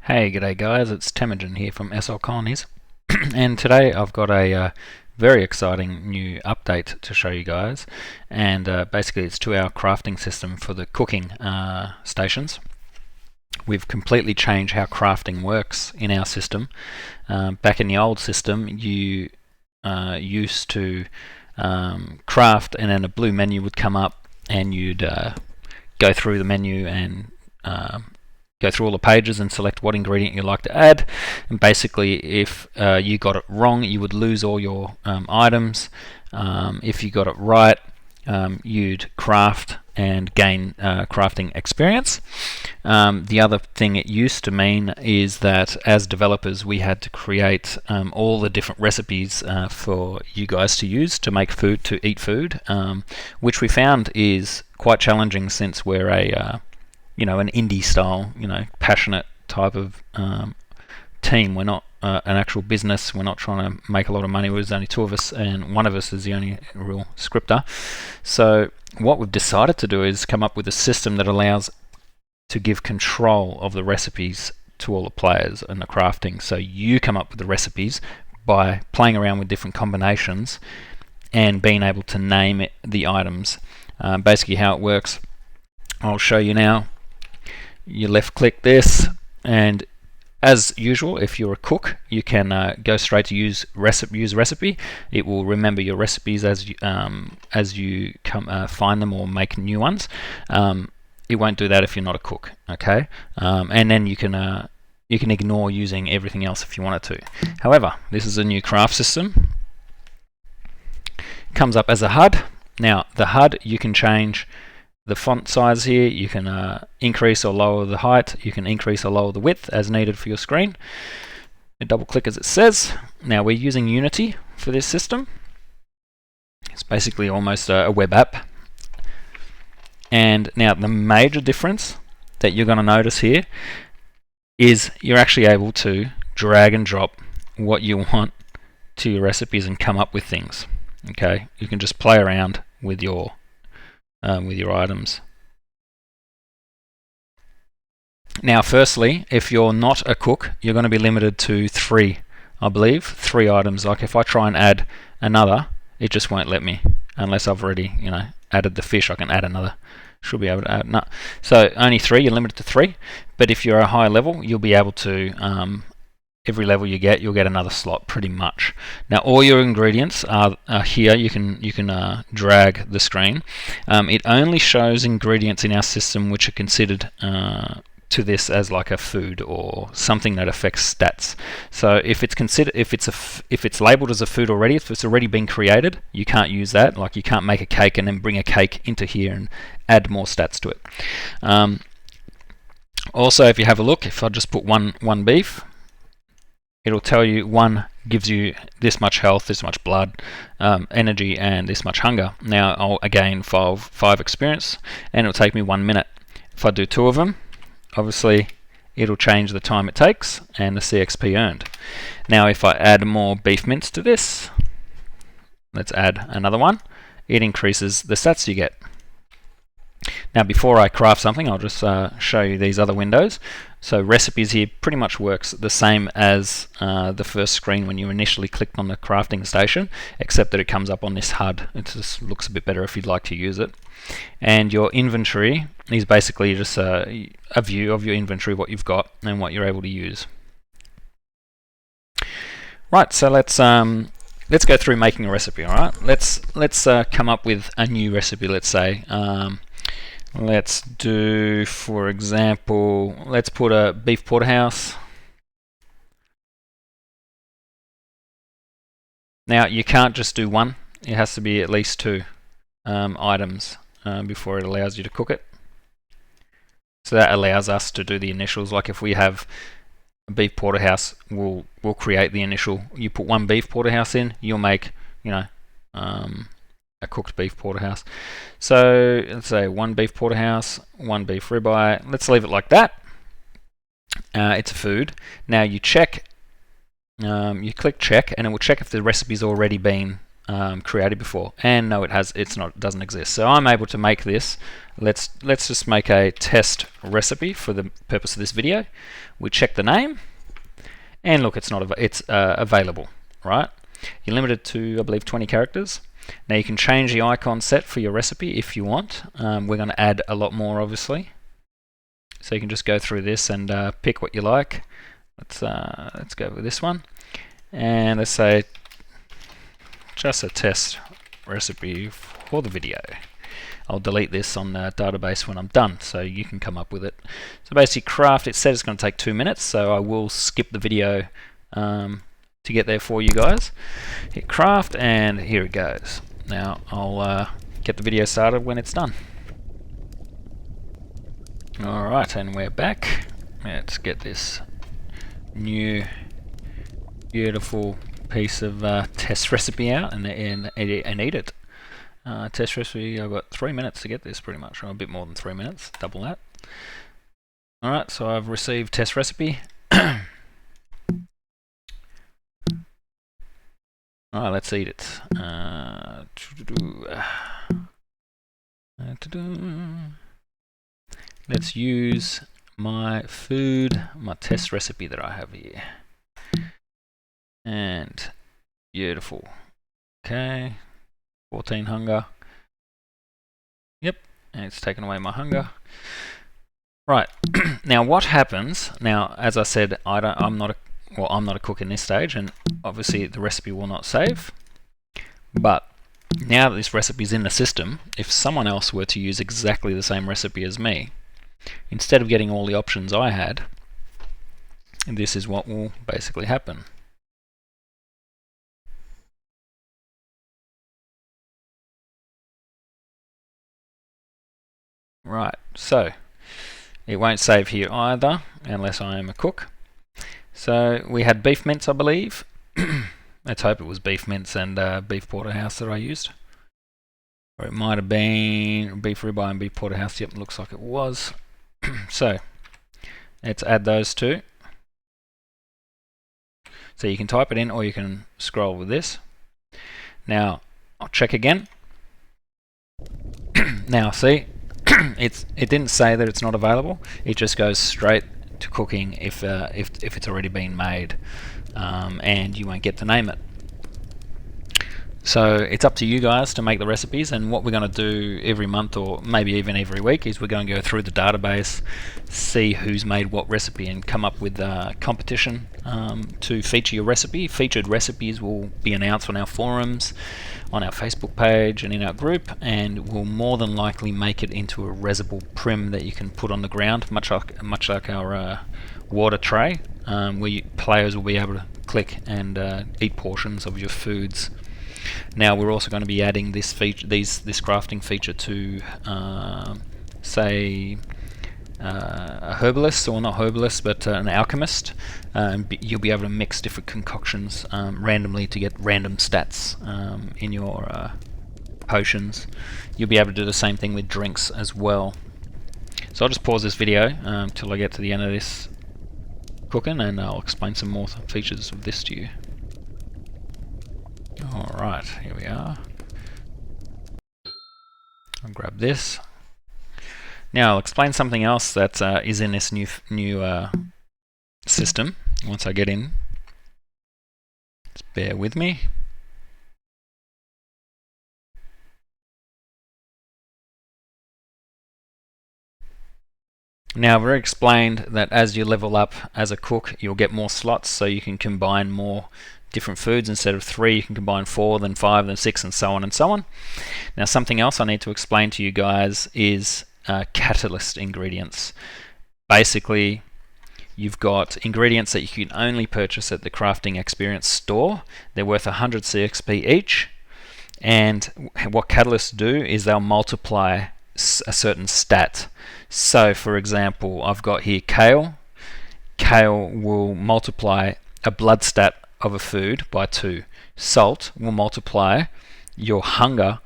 Hey, g'day guys, it's Temujin here from SLColonies and today I've got a very exciting new update to show you guys, and basically it's to our crafting system for the cooking stations. We've completely changed how crafting works in our system. Back in the old system you used to craft, and then a blue menu would come up and you'd go through the menu and go through all the pages and select what ingredient you'd like to add, and basically if you got it wrong you would lose all your items. If you got it right, you'd craft and gain crafting experience. The other thing it used to mean is that as developers we had to create all the different recipes for you guys to use to make food, to eat food, which we found is quite challenging since we're an indie style, passionate type of team. We're not an actual business. We're not trying to make a lot of money. There's only two of us, and one of us is the only real scripter. So what we've decided to do is come up with a system that allows to give control of the recipes to all the players and the crafting. So you come up with the recipes by playing around with different combinations and being able to name the items. Basically how it works, I'll show you now. You left click this, and as usual, if you're a cook, you can go straight to use recipe. It will remember your recipes as you find them or make new ones. It won't do that if you're not a cook, okay? And then you can ignore using everything else if you wanted to. However, this is a new craft system. Comes up as a HUD. Now the HUD, you can change the font size here. You can increase or lower the height. You can increase or lower the width as needed for your screen. You double click as it says. Now we're using Unity for this system. It's basically almost a web app. And now the major difference that you're going to notice here is you're actually able to drag and drop what you want to your recipes and come up with things. Okay, you can just play around with your items. Now firstly, if you're not a cook, you're going to be limited to three items. Like if I try and add another, it just won't let me unless I've already added the fish. I can add another, should be able to add, no. So only three, you're limited to three. But if you're a high level, you'll be able to every level you get, you'll get another slot pretty much. Now all your ingredients are here. You can drag the screen. It only shows ingredients in our system which are considered to this as like a food or something that affects stats. So if it's labeled as a food already, if it's already been created, you can't use that. Like you can't make a cake and then bring a cake into here and add more stats to it. Also, if you have a look, if I just put one beef, it'll tell you one gives you this much health, this much blood, energy, and this much hunger. Now I'll gain five experience, and it'll take me 1 minute. If I do two of them, obviously it'll change the time it takes and the CXP earned. Now if I add more beef mince to this, let's add another one, it increases the stats you get. Now before I craft something, I'll just show you these other windows. So recipes here pretty much works the same as the first screen when you initially clicked on the crafting station, except that it comes up on this HUD. It just looks a bit better if you'd like to use it. And your inventory is basically just a view of your inventory, what you've got and what you're able to use. Right, so let's go through making a recipe. All right, let's come up with a new recipe. Let's say. Let's do, for example, let's put a beef porterhouse. Now you can't just do one, it has to be at least two items before it allows you to cook it. So that allows us to do the initials. Like if we have a beef porterhouse, we'll create the initial. You put one beef porterhouse in, you'll make a cooked beef porterhouse. So let's say one beef porterhouse, one beef ribeye. Let's leave it like that. It's a food. Now you check, you click check, and it will check if the recipe's already been created before. And no, it doesn't exist. So I'm able to make this. Let's just make a test recipe for the purpose of this video. We check the name, and look, it's available, right? You're limited to, I believe, 20 characters. Now you can change the icon set for your recipe if you want. We're going to add a lot more, obviously. So you can just go through this and pick what you like. Let's go with this one, and let's say just a test recipe for the video. I'll delete this on the database when I'm done, so you can come up with it. So basically, craft. It says it's going to take 2 minutes, so I will skip the video to get there for you guys. Hit craft, and here it goes. Now I'll get the video started when it's done. Alright, and we're back. Let's get this new beautiful piece of test recipe out and eat it. Test recipe, I've got 3 minutes to get this pretty much, or a bit more than 3 minutes, double that. Alright, so I've received test recipe. Alright, let's eat it. Let's use my test recipe that I have here. And beautiful. Okay, 14 hunger. Yep, and it's taken away my hunger. Right. Now what happens? Now, as I said, I'm not a cook in this stage, and obviously the recipe will not save. But now that this recipe is in the system, if someone else were to use exactly the same recipe as me, instead of getting all the options I had, this is what will basically happen. Right, so it won't save here either unless I am a cook. So we had beef mince, I believe. Let's hope it was beef mince and beef porterhouse that I used. Or it might have been beef ribeye and beef porterhouse. Yep, looks like it was. So let's add those two. So you can type it in or you can scroll with this. Now I'll check again. Now see, it didn't say that it's not available. It just goes straight to cooking if it's already been made, and you won't get to name it. So it's up to you guys to make the recipes, and what we're going to do every month or maybe even every week is we're going to go through the database, see who's made what recipe, and come up with a competition to feature your recipe. Featured recipes will be announced on our forums, on our Facebook page, and in our group, and will more than likely make it into a resible prim that you can put on the ground, much like our water tray, where players will be able to click and eat portions of your foods. Now we're also going to be adding this crafting feature to say a herbalist, or not herbalist, but an alchemist. You'll be able to mix different concoctions randomly to get random stats in your potions. You'll be able to do the same thing with drinks as well. So I'll just pause this video till I get to the end of this cooking, and I'll explain some more features of this to you. Alright, here we are. I'll grab this. Now I'll explain something else that is in this new system once I get in. Just bear with me. Now I've already explained that as you level up as a cook, you'll get more slots, so you can combine more different foods. Instead of 3, you can combine 4, then 5, then 6, and so on and so on. Now something else I need to explain to you guys is catalyst ingredients. Basically, you've got ingredients that you can only purchase at the Crafting Experience store. They're worth 100 CXP each, and what catalysts do is they'll multiply a certain stat. So for example, I've got here kale. Kale will multiply a blood stat of a food by 2. Salt will multiply your hunger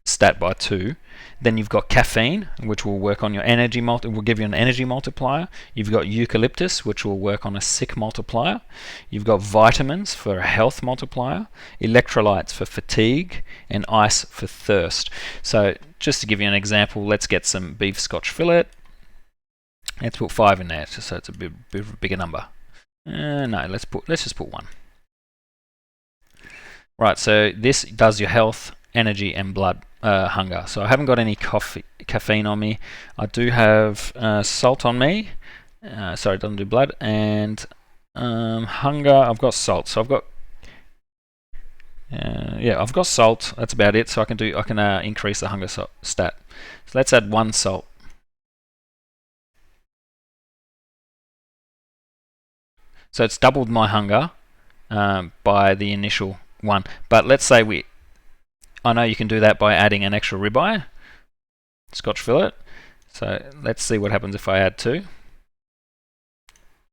stat by 2. Then you've got caffeine, which will work on your energy will give you an energy multiplier. You've got eucalyptus, which will work on a sick multiplier. You've got vitamins for a health multiplier, electrolytes for fatigue, and ice for thirst. So just to give you an example, let's get some beef Scotch fillet. Let's put 5 in there, just so it's a bit of a bigger number. No, let's just put 1. Right, so this does your health, energy, and blood hunger. So I haven't got any caffeine on me. I do have salt on me. Sorry, it doesn't do blood. And hunger, I've got salt. So I've got I've got salt. That's about it. So I can increase the hunger stat. So let's add 1 salt. So it's doubled my hunger by the initial 1. But let's say I know you can do that by adding an extra ribeye, Scotch fillet. So let's see what happens if I add 2.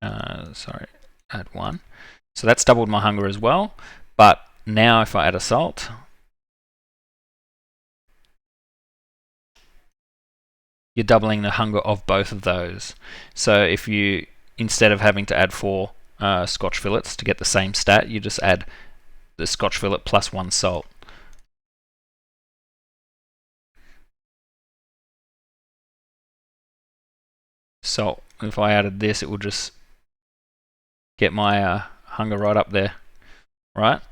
Add 1. So that's doubled my hunger as well. But now if I add a salt, you're doubling the hunger of both of those. So if you, instead of having to add 4 Scotch fillets to get the same stat, you just add the Scotch fillet plus 1 salt. So if I added this, it will just get my hunger right up there, right?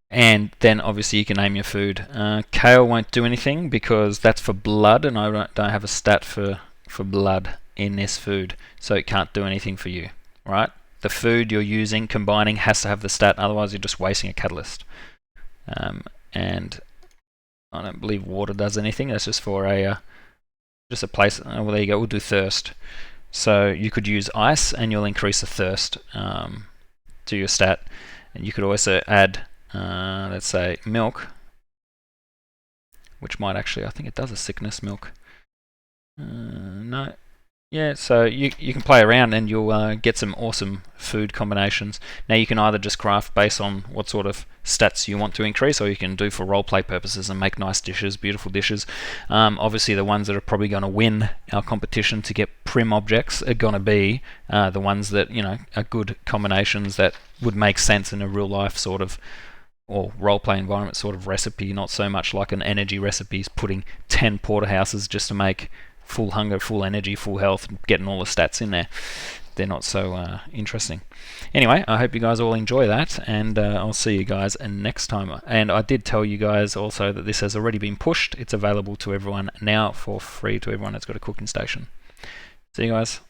And then obviously you can name your food. Kale won't do anything because that's for blood, and I don't have a stat for blood in this food, so it can't do anything for you, right? The food you're using, combining, has to have the stat, otherwise you're just wasting a catalyst. And I don't believe water does anything. That's just for just a place. Well, there you go. We'll do thirst. So you could use ice, and you'll increase the thirst to your stat. And you could also add, let's say, milk, which might actually, I think it does a sickness milk. No. Yeah, so you can play around and you'll get some awesome food combinations. Now you can either just craft based on what sort of stats you want to increase, or you can do for roleplay purposes and make nice dishes, beautiful dishes. Obviously the ones that are probably going to win our competition to get prim objects are going to be the ones that, you know, are good combinations that would make sense in a real life sort of, or roleplay environment sort of recipe, not so much like an energy recipe, putting 10 porterhouses just to make full hunger, full energy, full health, getting all the stats in there. They're not so interesting. Anyway, I hope you guys all enjoy that, and I'll see you guys next time. And I did tell you guys also that this has already been pushed. It's available to everyone now for free, to everyone that's got a cooking station. See you guys.